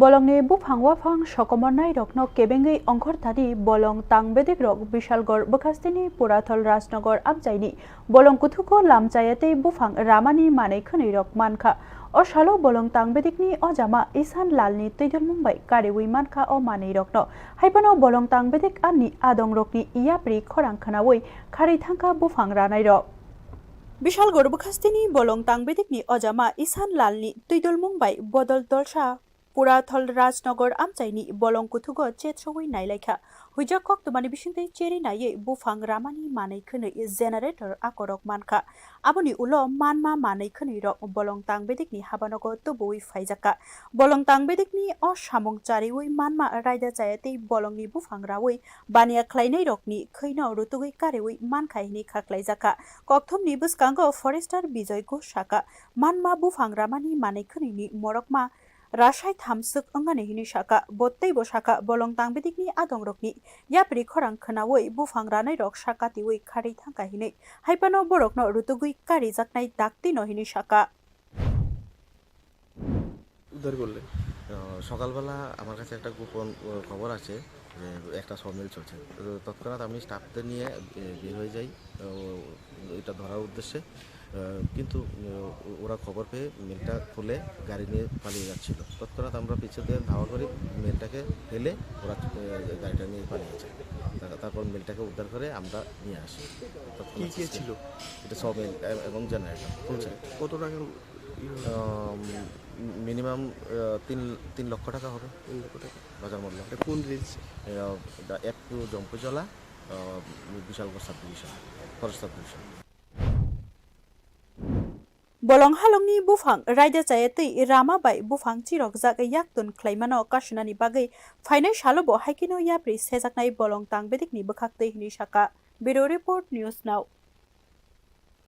Bolongni buphang wafang ranairokno kebengi ongkhortani Bolong Tangbedekrok Bishalgor Bokastini Purathol Rajnagor Abjaini Bolong Kuthuko Lamchayate buphang ramani manai khwnwi mankha o shalo Bolong Tangbedekni ojama Isan Lalni Tuidol Mumbai Kariwi mankha o manai rokno haibano Bolong Tangbedek ani adongrokni yapri khorang khanawi khari thangka buphang ranairok Bishalgor Bokastini Bolong Tangbedekni ojama Isan Lalni Tuidol Mumbai Bodol Dolsha Purathol Rajnagor Amchaini Bolong Kuthugo Chetsowi Nailekha Huija Koktumani Bishinte Cheri Naye buphang ramani manai khwnwi generator akorok mankha aboni ulo manma manai khwnwi rok Bolong Tangbedekni habanogo tubui faijaka Bolong Tangbedekni o samung chariwi manma raida chayate Bolongni buphang rawi bania khlainai rokni khwino rutugwi kariwi mankha hini khaklaijaka kokthumni bwskango forester Bijoy Goshaka manma buphang ramani manai khwnwi morokma Rashai thamsuk angani hini shaka bottei bo shaka Bolong Tangbedekni adongrokni yapri khorang khnawi buphang ranairok shaka tiwi khari thangka hini haipano borokno rutugui kari jaknai dakti no hini shaka উদ্ধার করলে সকালবেলা আমার কাছে একটা গোপন খবর আছে যে একটা সমিল চলছে তৎক্ষণাৎ আমি স্টাফদের নিয়ে বের হয়ে যাই এটা ধরার উদ্দেশ্যে কিন্তু ওরা খবর পেয়ে মিলটা খুলে গাড়ি নিয়ে পালিয়ে যাচ্ছিল তৎক্ষণাৎ আমরা পিছিয়ে দিয়ে ধাওয়া করে মিলটাকে ফেলে ওরা গাড়িটা নিয়ে পালিয়ে যায় তারপর মিলটাকে উদ্ধার করে আমরা নিয়ে আসি কি কি ছিল এটা সমিল এবং জেনারেটর খুলছে কত টাকা মিনিমাম 3 লক্ষ টাকা হবে 3 লক্ষ টাকা বাজার মূল্য কোন রিলস একটু Jampujala Bishalgarh sub division forest sub division Bolong halongni buphang raida chayatei rama bai buphang chirok jak yaktun khlaimano kashnani bagai phainai shalobo haikino yapri sejaknai Bolong Tangbedekni bwkhaktei hini shaka Bureau Report News Now